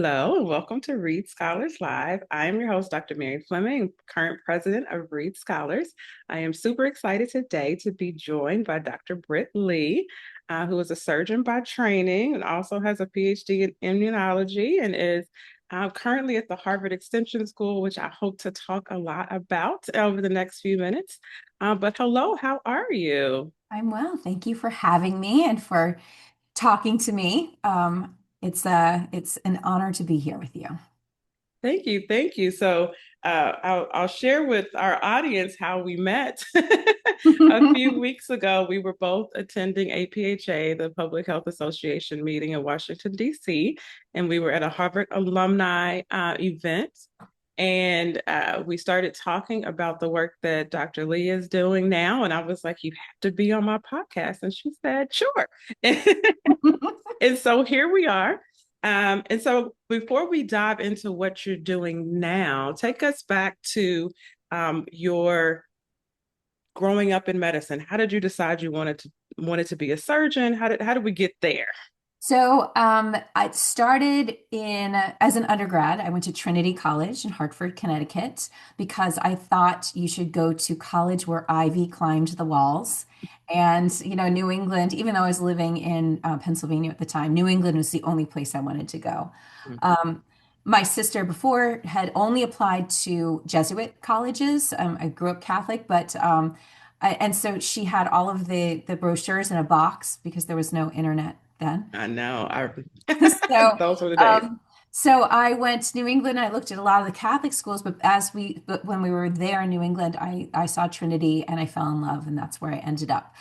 Hello, and welcome to Read Scholars Live. I am your host, Dr. Mary Fleming, current president of Read Scholars. I am super excited today to be joined by Dr. Britt Lee, who is a surgeon by training and also has a PhD in immunology and is currently at the Harvard Extension School, which I hope to talk a lot about over the next few minutes. But hello, how are you? I'm well. Thank you for having me and for talking to me. It's an honor to be here with you. Thank you. Thank you. So I'll share with our audience how we met. A few weeks ago, we were both attending APHA, the Public Health Association meeting in Washington, D.C., and we were at a Harvard alumni event. And we started talking about the work that Dr. Lee is doing now. And I was like, you have to be on my podcast. And she said, sure. And so here we are. And so before we dive into what you're doing now, take us back to your growing up in medicine. How did you decide you wanted to be a surgeon? How did we get there? I started in as an undergrad. I went to Trinity College in Hartford, Connecticut, because I thought you should go to college where ivy climbed the walls. And, New England, even though I was living in Pennsylvania at the time, New England was the only place I wanted to go. Um, my sister before had only applied to Jesuit colleges. I grew up Catholic, but and so she had all of the brochures in a box because there was no internet then. I know. I So, those were the days. um, so I went to New England. I looked at a lot of the Catholic schools, but when we were there in New England, I saw Trinity and I fell in love, and that's where I ended up.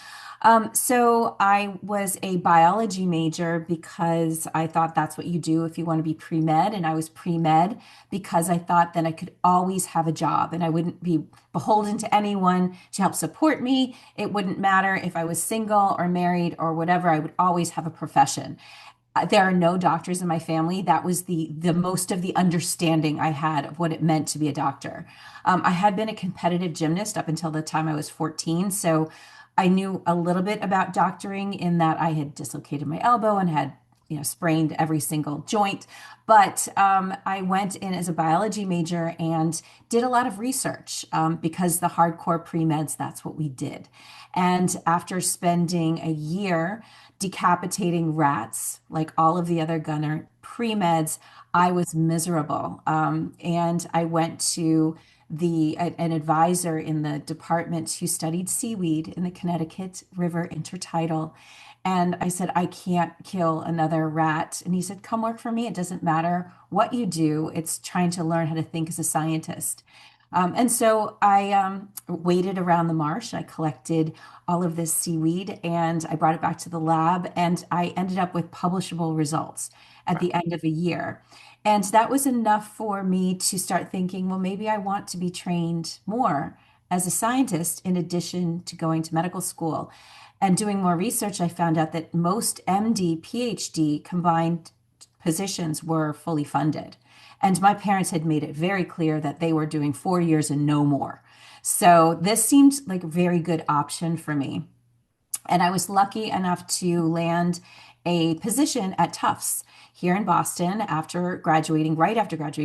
So I was a biology major because I thought that's what you do if you want to be pre-med, and I was pre-med because I thought then I could always have a job and I wouldn't be beholden to anyone to help support me. It wouldn't matter if I was single or married or whatever, I would always have a profession. There are no doctors in my family. That was the most of the understanding I had of what it meant to be a doctor. I had been a competitive gymnast up until the time I was 14, so I knew a little bit about doctoring in that I had dislocated my elbow and had sprained every single joint. But I went in as a biology major and did a lot of research because the hardcore pre-meds, that's what we did. And after spending a year decapitating rats, like all of the other gunner pre-meds, I was miserable. And I went to an advisor in the department who studied seaweed in the Connecticut River intertidal. And I said, I can't kill another rat. And he said, come work for me. It doesn't matter what you do. It's trying to learn how to think as a scientist. And so I waded around the marsh. I collected all of this seaweed and I brought it back to the lab. And I ended up with publishable results at the end of a year. And that was enough for me to start thinking, well, maybe I want to be trained more as a scientist in addition to going to medical school. And doing more research, I found out that most MD, PhD combined positions were fully funded. And my parents had made it very clear that they were doing 4 years and no more. So this seemed like a very good option for me. And I was lucky enough to land a position at Tufts here in Boston right after graduating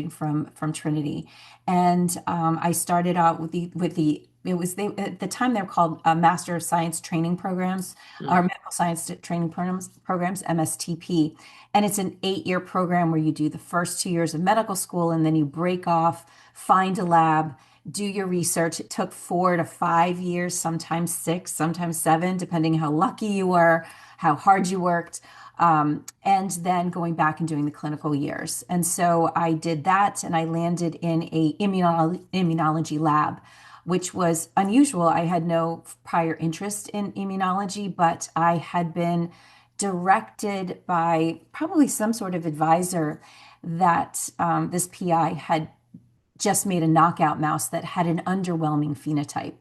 from Trinity. And I started out it was at the time they were called Master of Science Training Programs or Mm. Medical Science Training Programs, MSTP. And it's an 8-year program where you do the first 2 years of medical school and then you break off, find a lab, do your research. It took 4 to 5 years, sometimes six, sometimes seven, depending how lucky you were, how hard you worked, and then going back and doing the clinical years. And so I did that, and I landed in a immunology lab, which was unusual. I had no prior interest in immunology, but I had been directed by probably some sort of advisor that this PI had just made a knockout mouse that had an underwhelming phenotype.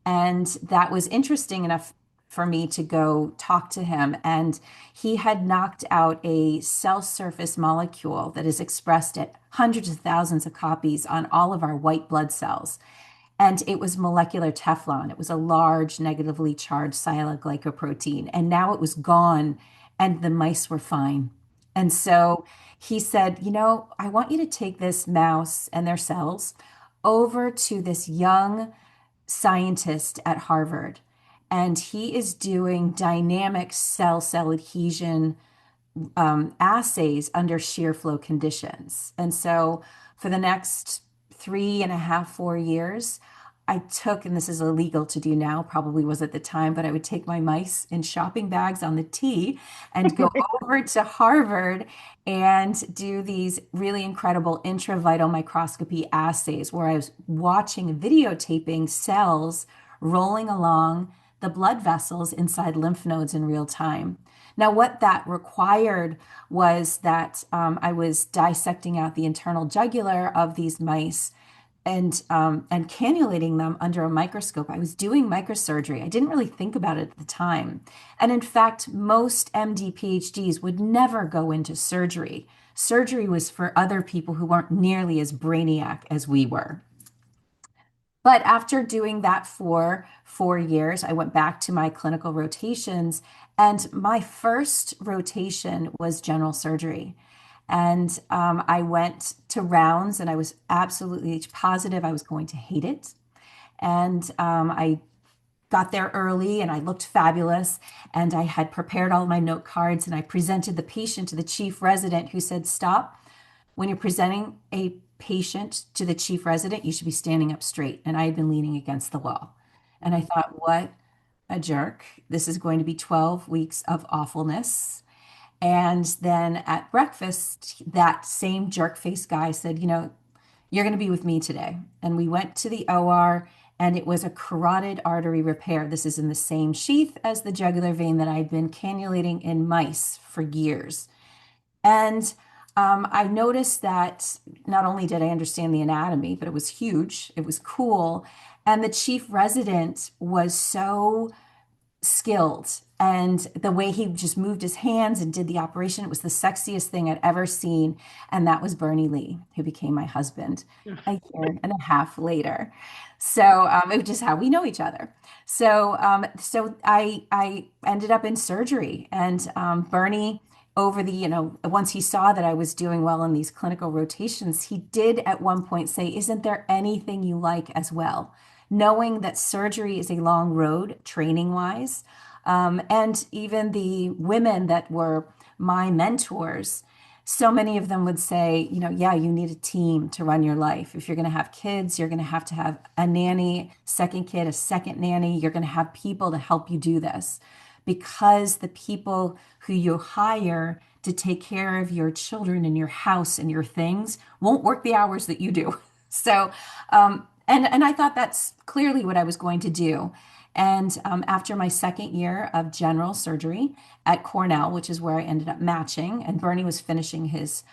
And that was interesting enough for me to go talk to him. And he had knocked out a cell surface molecule that is expressed at hundreds of thousands of copies on all of our white blood cells. And it was molecular Teflon. It was a large negatively charged sialyl glycoprotein. And now it was gone, and the mice were fine. And so he said, I want you to take this mouse and their cells over to this young scientist at Harvard. And he is doing dynamic cell adhesion assays under shear flow conditions. And so for the next 3.5, 4 years, I took, and this is illegal to do now, probably was at the time, but I would take my mice in shopping bags on the T and go over to Harvard and do these really incredible intravital microscopy assays where I was watching, videotaping cells rolling along the blood vessels inside lymph nodes in real time. Now, what that required was that I was dissecting out the internal jugular of these mice and cannulating them under a microscope. I was doing microsurgery. I didn't really think about it at the time. And in fact, most MD PhDs would never go into surgery. Surgery was for other people who weren't nearly as brainiac as we were. But after doing that for 4 years, I went back to my clinical rotations, and my first rotation was general surgery. And I went to rounds, and I was absolutely positive I was going to hate it. And I got there early, and I looked fabulous. And I had prepared all my note cards, and I presented the patient to the chief resident, who said, "Stop. When you're presenting a patient to the chief resident, you should be standing up straight." And I had been leaning against the wall. And I thought, what a jerk. This is going to be 12 weeks of awfulness. And then at breakfast, that same jerk face guy said, "You're going to be with me today." And we went to the OR, and it was a carotid artery repair. This is in the same sheath as the jugular vein that I'd been cannulating in mice for years. And I noticed that not only did I understand the anatomy, but it was huge, it was cool. And the chief resident was so skilled. And the way he just moved his hands and did the operation, it was the sexiest thing I'd ever seen. And that was Britt Lee, who became my husband a year and a half later. So it was just how we know each other. So I ended up in surgery, and Bernie, over the, once he saw that I was doing well in these clinical rotations, he did at one point say, "Isn't there anything you like as well?" Knowing that surgery is a long road training wise. And even the women that were my mentors, so many of them would say, yeah, you need a team to run your life. If you're going to have kids, you're going to have a nanny, second kid, a second nanny. You're going to have people to help you do this, because the people who you hire to take care of your children and your house and your things won't work the hours that you do. So, and I thought that's clearly what I was going to do. And after my second year of general surgery at Cornell, which is where I ended up matching, and Bernie was finishing his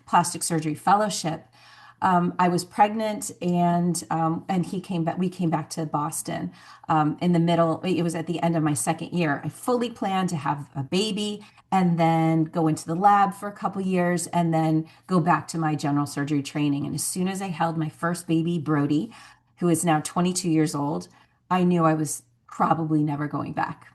plastic surgery fellowship, I was pregnant, and he came back. We came back to Boston in the middle. It was at the end of my second year. I fully planned to have a baby and then go into the lab for a couple years and then go back to my general surgery training. And as soon as I held my first baby, Brody, who is now 22 years old, I knew I was probably never going back.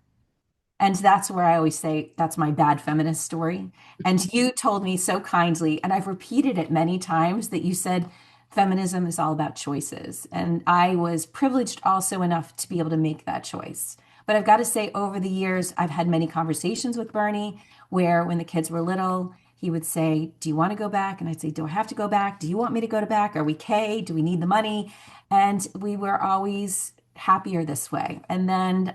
And that's where I always say that's my bad feminist story. And you told me so kindly, and I've repeated it many times, that you said feminism is all about choices. And I was privileged also enough to be able to make that choice. But I've got to say, over the years, I've had many conversations with Bernie where when the kids were little, he would say, "Do you want to go back?" And I'd say, "Do I have to go back? Do you want me to go back? Are we K? Do we need the money?" And we were always happier this way. And then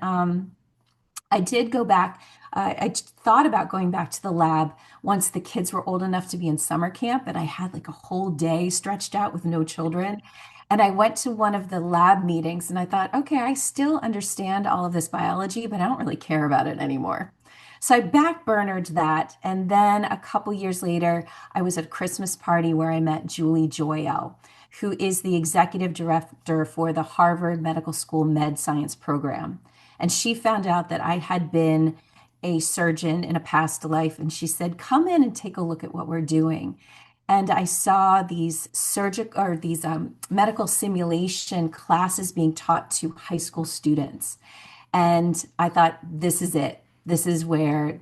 I did go back. I thought about going back to the lab once the kids were old enough to be in summer camp, and I had like a whole day stretched out with no children. And I went to one of the lab meetings, and I thought, okay, I still understand all of this biology, but I don't really care about it anymore. So I backburnered that. And then a couple years later, I was at a Christmas party where I met Julie Joyelle, who is the executive director for the Harvard Medical School Med Science program. And she found out that I had been a surgeon in a past life. And she said, "Come in and take a look at what we're doing." And I saw these surgical or these medical simulation classes being taught to high school students. And I thought, this is it. This is where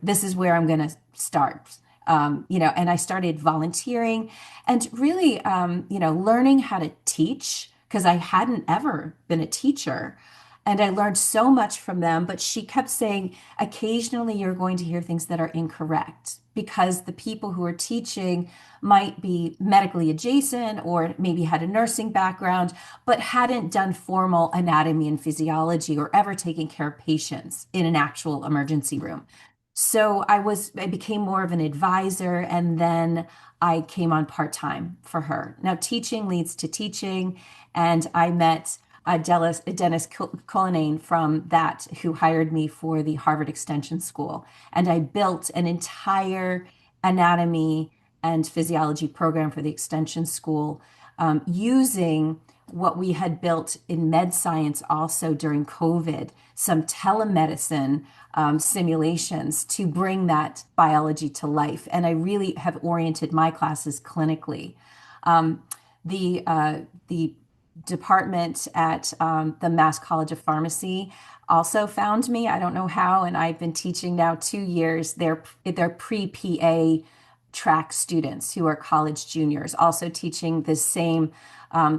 I'm going to start. And I started volunteering and really, learning how to teach because I hadn't ever been a teacher. And I learned so much from them, but she kept saying, occasionally you're going to hear things that are incorrect because the people who are teaching might be medically adjacent or maybe had a nursing background, but hadn't done formal anatomy and physiology or ever taken care of patients in an actual emergency room. So I became more of an advisor and then I came on part-time for her. Now teaching leads to teaching, and I met Dennis Cullinane from that who hired me for the Harvard Extension School. And I built an entire anatomy and physiology program for the Extension School using what we had built in med science also during COVID, some telemedicine simulations to bring that biology to life. And I really have oriented my classes clinically. Um, the department at the Mass College of Pharmacy also found me. I don't know how, and I've been teaching now 2 years. They're pre-PA track students who are college juniors, also teaching the same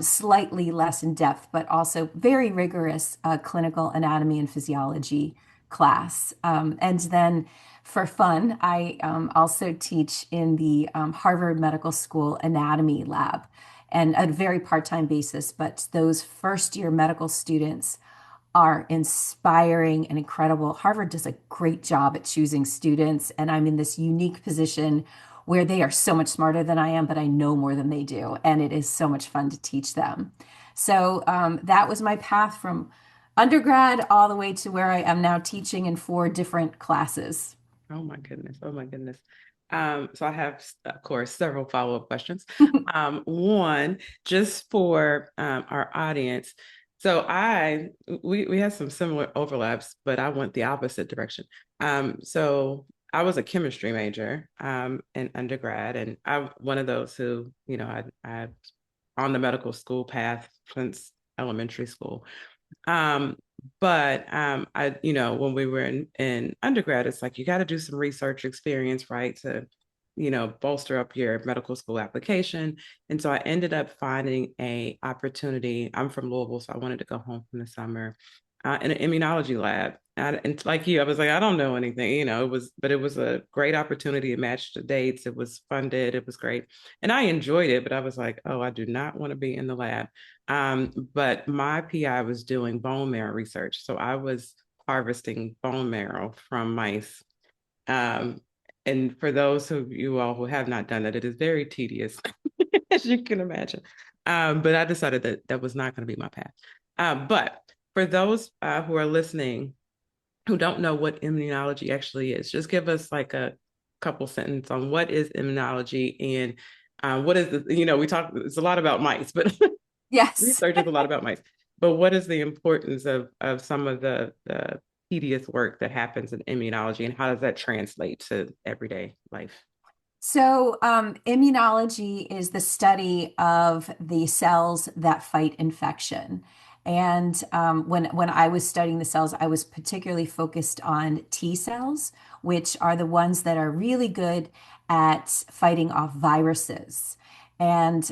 slightly less in depth, but also very rigorous clinical anatomy and physiology class. And then for fun, I also teach in the Harvard Medical School anatomy lab and a very part-time basis. But those first year medical students are inspiring and incredible. Harvard does a great job at choosing students, and I'm in this unique position where they are so much smarter than I am, but I know more than they do, and it is so much fun to teach them. So that was my path from undergrad all the way to where I am now teaching in 4 different classes. Oh my goodness. Oh my goodness. So I have, of course, several follow-up questions. One, just for our audience. So we have some similar overlaps, but I went the opposite direction. So I was a chemistry major in undergrad, and I'm one of those who, I on the medical school path since elementary school. Um, but when we were in undergrad, it's like you got to do some research experience, right, to, bolster up your medical school application. And so I ended up finding a opportunity. I'm from Louisville, so I wanted to go home from the summer in an immunology lab. And like you, I was like, I don't know anything, but it was a great opportunity. It matched the dates. It was funded. It was great. And I enjoyed it, but I was like, oh, I do not want to be in the lab. But my PI was doing bone marrow research. So I was harvesting bone marrow from mice. Um, and for those of you all who have not done that, it is very tedious, as you can imagine. But I decided that that was not going to be my path. But for those who are listening who don't know what immunology actually is, just give us like a couple sentences on what is immunology and what is we talk, it's a lot about mice, but Yes. research is a lot about mice. But what is the importance of some of the tedious work that happens in immunology, and how does that translate to everyday life? So, immunology is the study of the cells that fight infection. And when I was studying the cells, I was particularly focused on T cells, which are the ones that are really good at fighting off viruses. And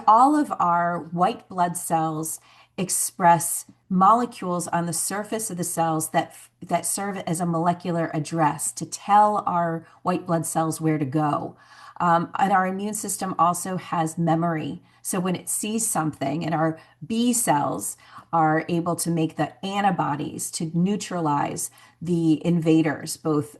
all of our white blood cells express molecules on the surface of the cells that serve as a molecular address to tell our white blood cells where to go. And our immune system also has memory. So when it sees something, and our B cells are able to make the antibodies to neutralize the invaders, both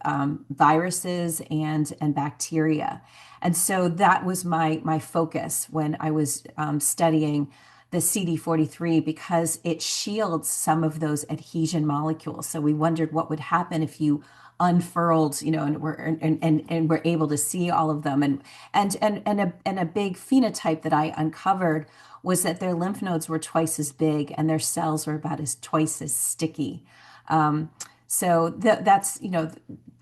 viruses and bacteria. And so that was my focus when I was studying the CD43 because it shields some of those adhesion molecules. So we wondered what would happen if you unfurled, and we're able to see all of them. And a big phenotype that I uncovered was that their lymph nodes were twice as big and their cells were about as twice as sticky. So that's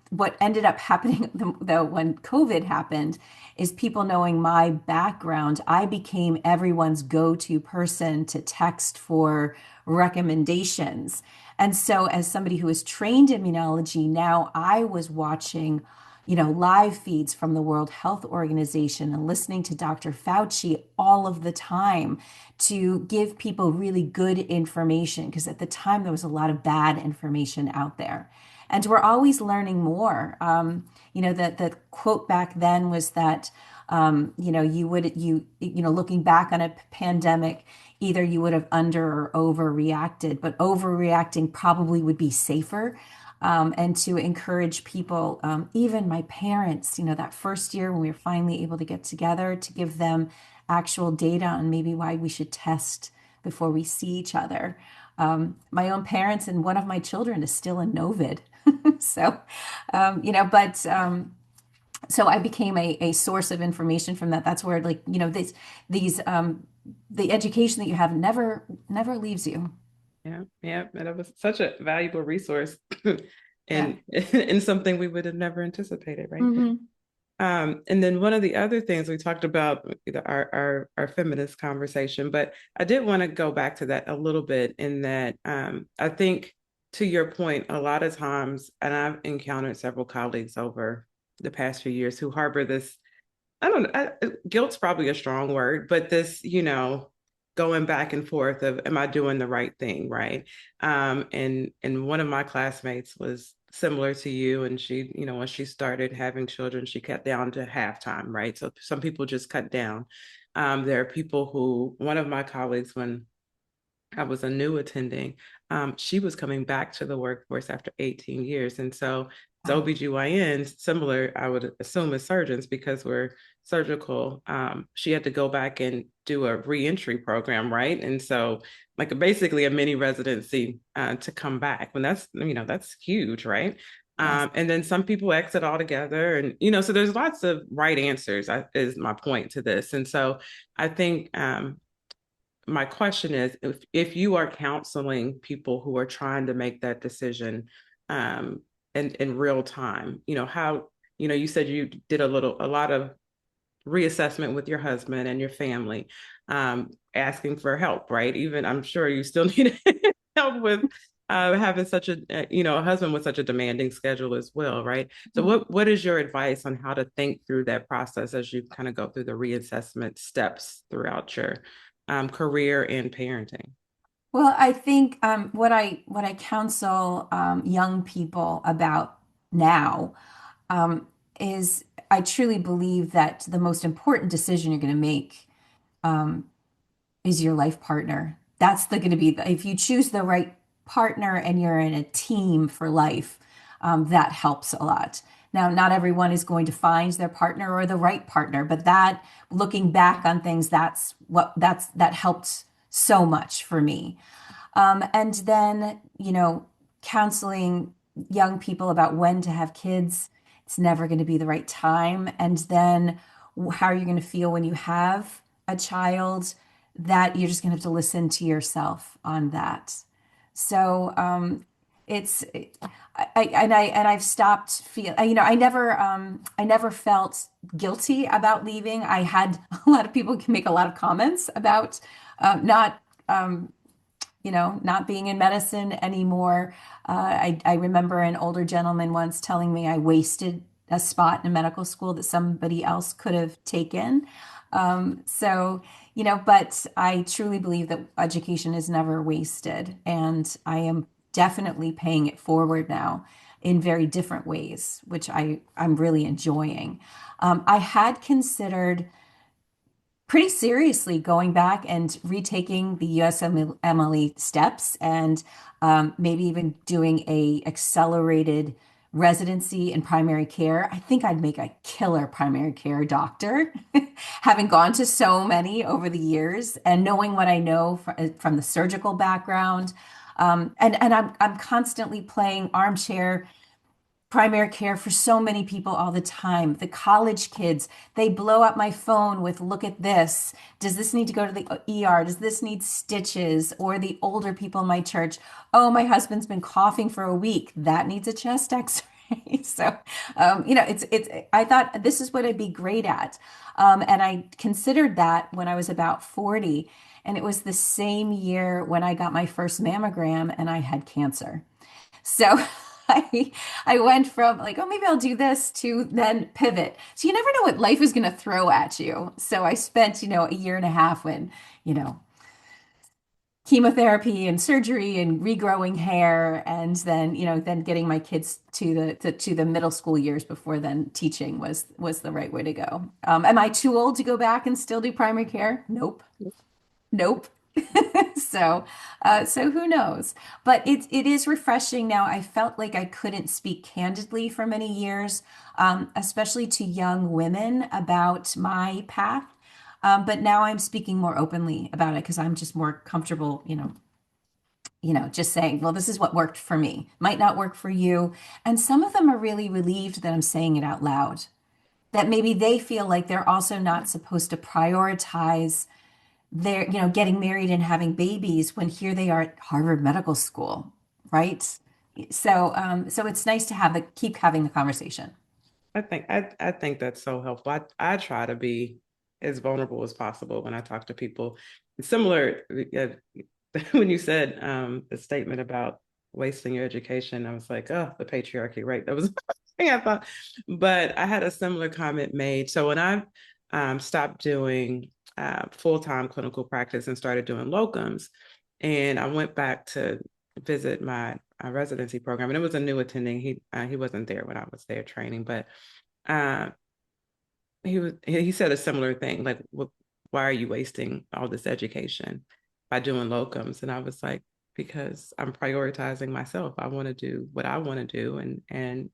what ended up happening though when COVID happened is people knowing my background, I became everyone's go-to person to text for recommendations. And so as somebody who is trained in immunology, now I was watching live feeds from the World Health Organization and listening to Dr. Fauci all of the time to give people really good information. Because at the time, there was a lot of bad information out there. And we're always learning more. The quote back then was that, looking back on a pandemic, either you would have under or overreacted, but overreacting probably would be safer. And to encourage people, even my parents, that first year when we were finally able to get together, to give them actual data on maybe why we should test before we see each other. My own parents and one of my children is still in Novid. So, but so I became a source of information from that. That's where, like, the education that you have never leaves you. Yeah, yeah, and it was such a valuable resource, Yeah. and in something we would have never anticipated, right? Hmm. And then one of the other things we talked about, our feminist conversation, but I did want to go back to that a little bit in that I think, to your point, a lot of times, and I've encountered several colleagues over the past few years who harbor this, I don't know, guilt's probably a strong word, but this, going back and forth of, am I doing the right thing, right? And one of my classmates was similar to you, and she, when she started having children, she cut down to halftime, right? So some people just cut down. There are people who, one of my colleagues, when I was a new attending, she was coming back to the workforce after 18 years. And so as Wow. OBGYNs, similar, I would assume, as surgeons, because we're surgical, she had to go back and do a reentry program, right? And so, like, basically a mini residency to come back. And that's huge, right? Yes. And then some people exit altogether. And, so there's lots of right answers, is my point to this. And so I think my question is, if you are counseling people who are trying to make that decision in real time, how, you said you did a lot of reassessment with your husband and your family, asking for help, right? Even I'm sure you still need help with having such a husband with such a demanding schedule as well, right? So Mhm. what is your advice on how to think through that process as you kind of go through the reassessment steps throughout your career and parenting? Well, I think what I counsel young people about now um, is I truly believe that the most important decision you're going to make um, is your life partner. That's going to be if you choose the right partner and you're in a team for life, that helps a lot. Now, not everyone is going to find their partner or the right partner, but that looking back on things, that helped so much for me. And then, counseling young people about when to have kids. It's never going to be the right time. And then how are you going to feel when you have a child? That you're just going to have to listen to yourself on that. So it's I've stopped feel I never felt guilty about leaving. I had a lot of people can make a lot of comments about not not being in medicine anymore. I remember an older gentleman once telling me I wasted a spot in a medical school that somebody else could have taken. But I truly believe that education is never wasted, and I am definitely paying it forward now in very different ways, which I'm really enjoying. I had considered pretty seriously going back and retaking the USMLE steps and maybe even doing a accelerated residency in primary care. I think I'd make a killer primary care doctor, having gone to so many over the years and knowing what I know from the surgical background. And I'm constantly playing armchair primary care for so many people all the time. The college kids, they blow up my phone with, look at this. Does this need to go to the ER? Does this need stitches? Or the older people in my church, oh, my husband's been coughing for a week. That needs a chest x-ray. So, I thought this is what I'd be great at. And I considered that when I was about 40. And it was the same year when I got my first mammogram and I had cancer. So I went from like, oh, maybe I'll do this to then pivot. So you never know what life is going to throw at you. So I spent, a year and a half when, you know, chemotherapy and surgery and regrowing hair, and then, then getting my kids to the middle school years before then teaching was the right way to go. Am I too old to go back and still do primary care? Nope. Nope. So, so who knows? But it is refreshing now. I felt like I couldn't speak candidly for many years, especially to young women about my path. But now I'm speaking more openly about it because I'm just more comfortable, just saying, well, this is what worked for me. Might not work for you. And some of them are really relieved that I'm saying it out loud. That maybe they feel like they're also not supposed to prioritize they're, getting married and having babies when here they are at Harvard Medical School, right? So it's nice to keep having the conversation. I think that's so helpful. I try to be as vulnerable as possible when I talk to people. Similar, when you said the statement about wasting your education, I was like, oh, the patriarchy, right? That was the thing I thought. But I had a similar comment made. So when I stopped doing full-time clinical practice and started doing locums, and I went back to visit my residency program, and it was a new attending. He wasn't there when I was there training, but uh, he said a similar thing, like, why are you wasting all this education by doing locums? And I was like, because I'm prioritizing myself. I want to do what I want to do, and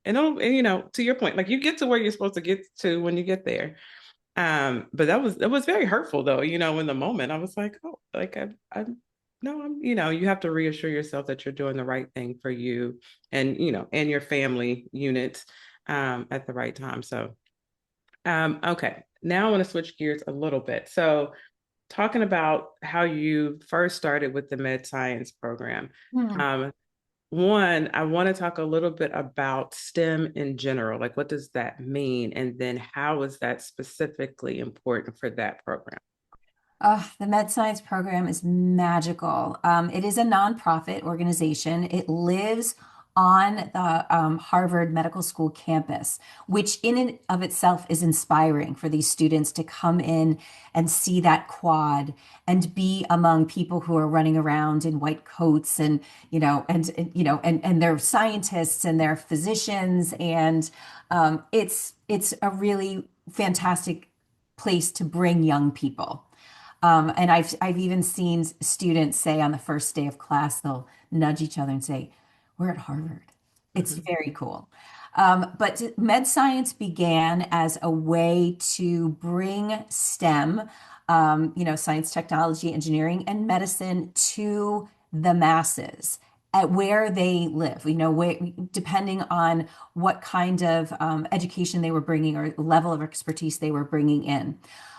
to your point, like you get to where you're supposed to get to when you get there. But that was very hurtful though, in the moment. I was like, oh, like I no, you have to reassure yourself that you're doing the right thing for you and and your family unit at the right time. So okay. Now I want to switch gears a little bit. So talking about how you first started with the med science program. Hmm. Um, one, I want to talk a little bit about STEM in general. Like, what does that mean? And then how is that specifically important for that program? The Med Science program is magical. It is a nonprofit organization. It lives on the Harvard Medical School campus, which in and of itself is inspiring for these students to come in and see that quad and be among people who are running around in white coats and, and they're scientists and they're physicians. And it's a really fantastic place to bring young people. And I've even seen students say on the first day of class, they'll nudge each other and say, "We're at Harvard." It's Mhm. very cool. But med science began as a way to bring STEM, science, technology, engineering, and medicine to the masses at where they live, depending on what kind of education they were bringing or level of expertise they were bringing in.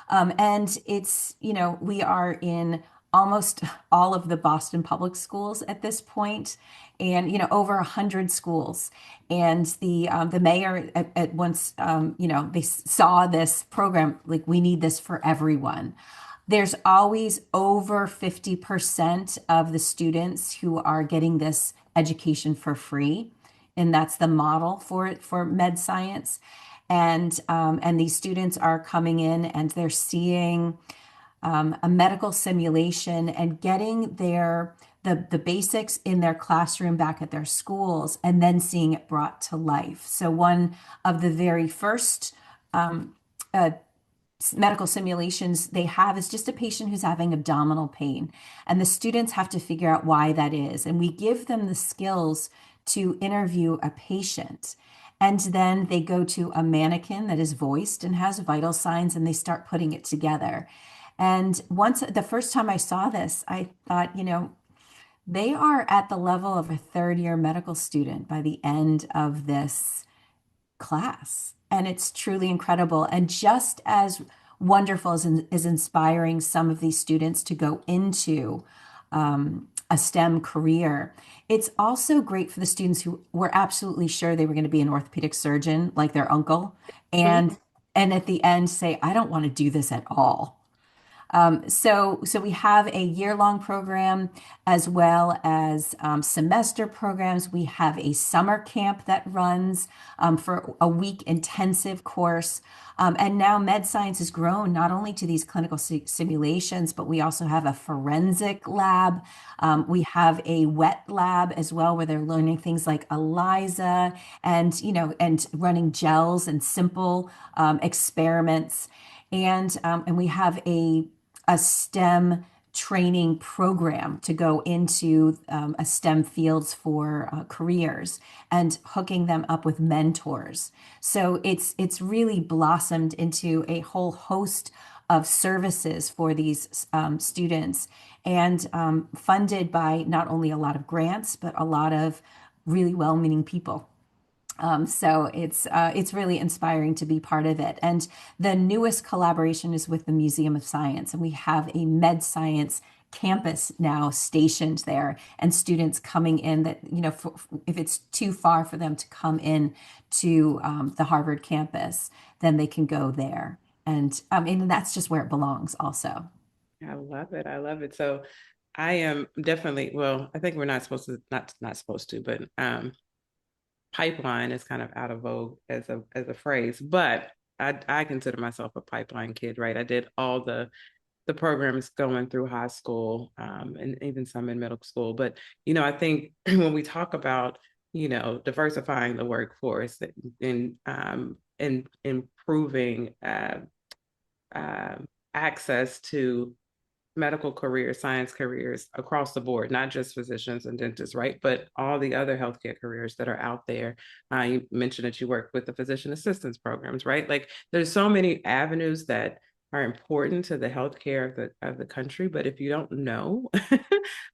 And it's, we are in almost all of the Boston public schools at this point, and over 100 schools. And the mayor at once, they saw this program like we need this for everyone. There's always over 50% of the students who are getting this education for free, and that's the model for it for med science. And these students are coming in and they're seeing a medical simulation and getting the basics in their classroom back at their schools and then seeing it brought to life. So one of the very first uh, medical simulations they have is just a patient who's having abdominal pain. And the students have to figure out why that is. And we give them the skills to interview a patient. And then they go to a mannequin that is voiced and has vital signs and they start putting it together. And the first time I saw this, I thought, they are at the level of a third year medical student by the end of this class. And it's truly incredible. And just as wonderful as inspiring some of these students to go into a STEM career, it's also great for the students who were absolutely sure they were going to be an orthopedic surgeon, like their uncle, Mhm. and at the end say, I don't want to do this at all. So we have a year-long program as well as semester programs. We have a summer camp that runs for a week intensive course. And now med science has grown not only to these clinical simulations, but we also have a forensic lab. We have a wet lab as well, where they're learning things like ELISA and, and running gels and simple experiments. And we have a STEM training program to go into a STEM fields for careers and hooking them up with mentors. So it's really blossomed into a whole host of services for these students and funded by not only a lot of grants, but a lot of really well-meaning people. So it's really inspiring to be part of it. And the newest collaboration is with the Museum of Science, and we have a med science campus now stationed there, and students coming in that, if it's too far for them to come in to the Harvard campus, then they can go there. And that's just where it belongs, also. I love it. I love it. So I am definitely, well, I think we're not supposed to, not supposed to, but pipeline is kind of out of vogue as a phrase, but I consider myself a pipeline kid, right? I did all the programs going through high school, and even some in middle school. But I think when we talk about diversifying the workforce and improving uh, access to medical careers, science careers across the board, not just physicians and dentists, right? But all the other healthcare careers that are out there. You mentioned that you work with the physician assistance programs, right? Like there's so many avenues that are important to the healthcare of the country, but if you don't know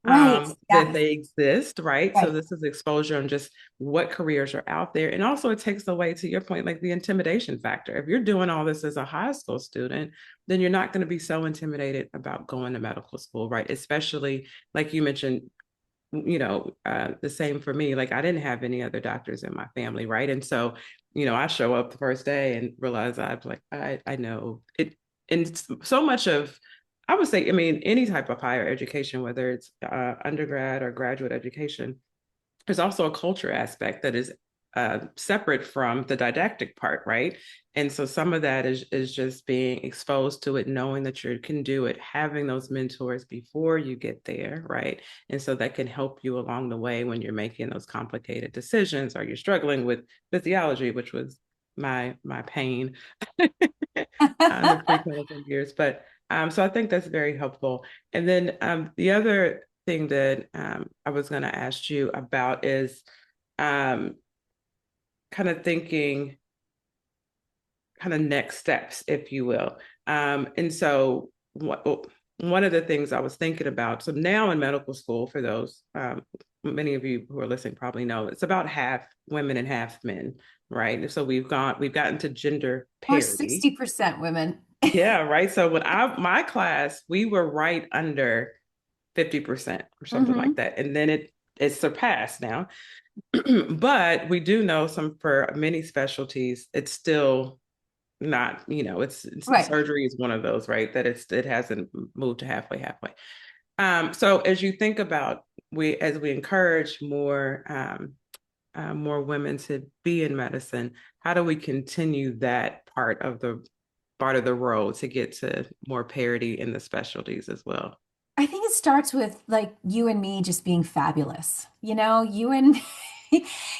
Right. that Yes. they exist, right? So Right. this is exposure on just what careers are out there, and also it takes away, to your point, like the intimidation factor. If you're doing all this as a high school student, then you're not going to be so intimidated about going to medical school, right? Especially like you mentioned, the same for me. Like I didn't have any other doctors in my family, right? And so, I show up the first day and realize I know it, and so much of, I would say, I mean, any type of higher education, whether it's undergrad or graduate education, there's also a culture aspect that is separate from the didactic part, right? And so some of that is just being exposed to it, knowing that you can do it, having those mentors before you get there, right? And so that can help you along the way when you're making those complicated decisions, or you're struggling with physiology, which was my pain the pre-clinical years. But so I think that's very helpful. And then the other thing that I was going to ask you about is um, kind of thinking kind of next steps, if you will. And so one of the things I was thinking about, so now in medical school, for those, many of you who are listening probably know, it's about half women and half men, right? So we've gotten to gender We're parity. 60% women. Yeah, right. So when my class, we were right under 50% or something like Hmm. that. And then it surpassed now. But we do know some, for many specialties, it's still not, it's Right. surgery is one of those, right? That it hasn't moved to halfway. So as you think about, as we encourage more women to be in medicine, how do we continue that part of the road to get to more parity in the specialties as well? I think it starts with like you and me just being fabulous. You and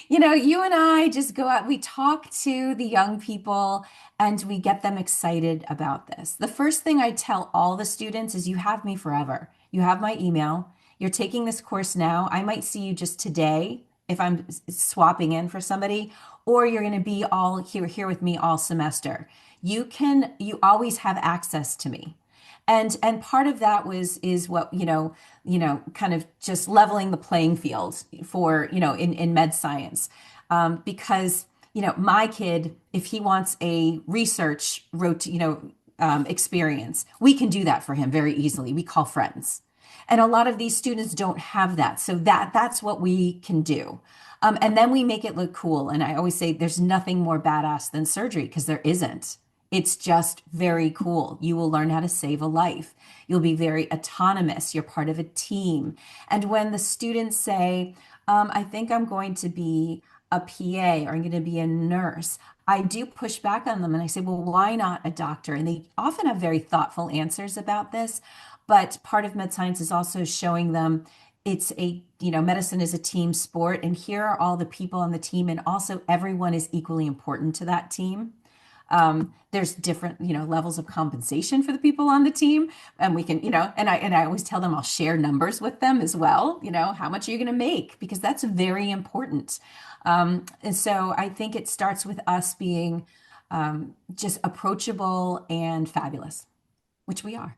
you and I just go out, we talk to the young people and we get them excited about this. The first thing I tell all the students is you have me forever. You have my email. You're taking this course now. I might see you just today if I'm swapping in for somebody, or you're going to be all here with me all semester. You always have access to me. And part of that is what kind of just leveling the playing field for in med science, because my kid, if he wants a research experience, we can do that for him very easily. We call friends, and a lot of these students don't have that, so that's what we can do. And then we make it look cool. And I always say there's nothing more badass than surgery, because there isn't. It's just very cool. You will learn how to save a life. You'll be very autonomous. You're part of a team. And when the students say, I think I'm going to be a PA or I'm going to be a nurse, I do push back on them and I say, well, why not a doctor? And they often have very thoughtful answers about this. But part of med science is also showing them it's a, medicine is a team sport, and here are all the people on the team, and also everyone is equally important to that team. There's different, levels of compensation for the people on the team, and we can, and I always tell them I'll share numbers with them as well. How much are you going to make? Because that's very important. And so I think it starts with us being just approachable and fabulous, which we are.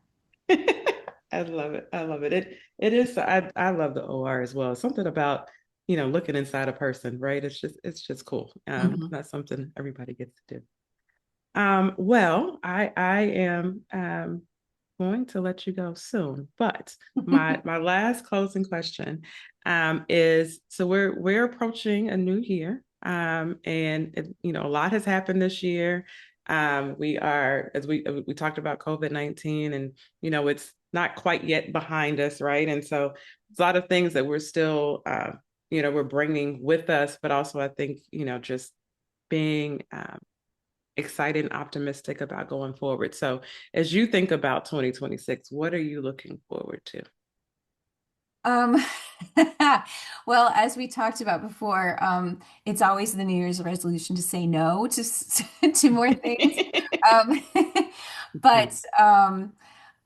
I love it. I love it. It is. I love the OR as well. Something about looking inside a person, right? It's just cool. Mhm. That's something everybody gets to do. Well, I am going to let you go soon, but my last closing question is so we're approaching a new year. And a lot has happened this year. We are, as we talked about COVID-19, and it's not quite yet behind us, right? And so there's a lot of things that we're still we're bringing with us, but also I think just being excited and optimistic about going forward. So, as you think about 2026, what are you looking forward to? Um, well, as we talked about before, it's always the New Year's resolution to say no to to more things. Um, but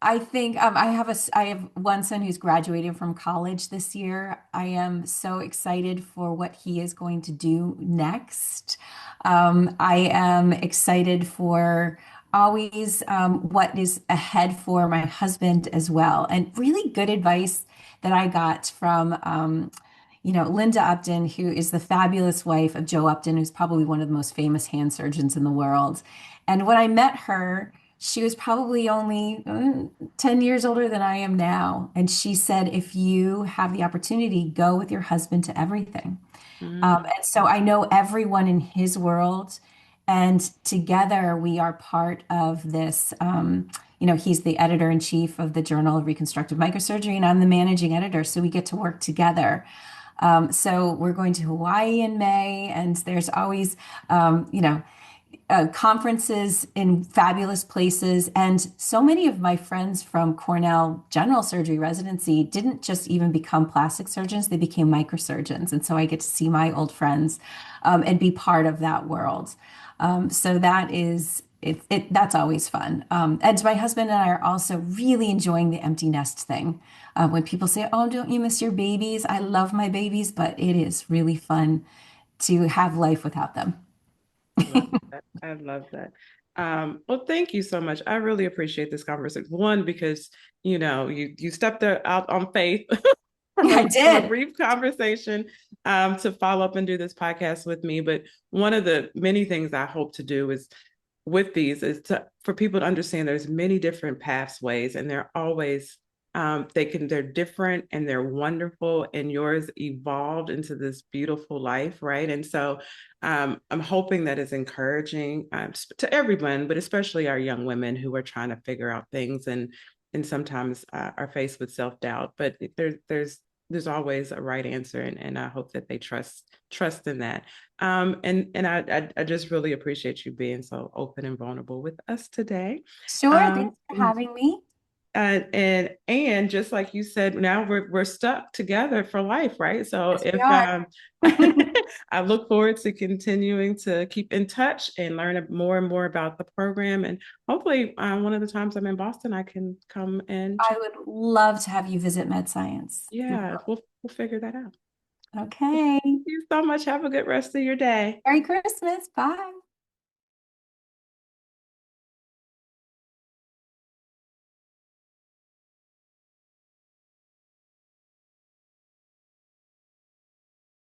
I think I have one son who's graduating from college this year. I am so excited for what he is going to do next. I am excited for always what is ahead for my husband as well, and really good advice that I got from Linda Upton, who is the fabulous wife of Joe Upton, who's probably one of the most famous hand surgeons in the world. And when I met her, she was probably only 10 years older than I am now. And she said, if you have the opportunity, go with your husband to everything. Mm, And so I know everyone in his world, and together we are part of this. He's the editor in chief of the Journal of Reconstructive Microsurgery, and I'm the managing editor. So we get to work together. So we're going to Hawaii in May, and there's always, conferences in fabulous places. And so many of my friends from Cornell General Surgery residency didn't just even become plastic surgeons, they became microsurgeons. And so I get to see my old friends and be part of that world. So that is. That's always fun. And my husband and I are also really enjoying the empty nest thing. When people say, "Oh, don't you miss your babies?" I love my babies, but it is really fun to have life without them. I love that. I love that. Well, thank you so much. I really appreciate this conversation. One, because you stepped out on faith from I a did. brief conversation to follow up and do this podcast with me. But one of the many things I hope to do is with these is for people to understand there's many different pathways, and they're always they're different and they're wonderful, and yours evolved into this beautiful life, right? And so I'm hoping that is encouraging to everyone, but especially our young women who are trying to figure out things and sometimes are faced with self-doubt. But there's always a right answer, and I hope that they trust in that. And I just really appreciate you being so open and vulnerable with us today. Sure. Um, Thanks for having me. and just like you said, now we're stuck together for life, right? So Yes, we if are. I look forward to continuing to keep in touch and learn more and more about the program, and hopefully one of the times I'm in Boston, I can come and I would love to have you visit Med Science. You're yeah, we'll figure that out. welcome. Okay. Thank you so much. Have a good rest of your day. Merry Christmas. Bye.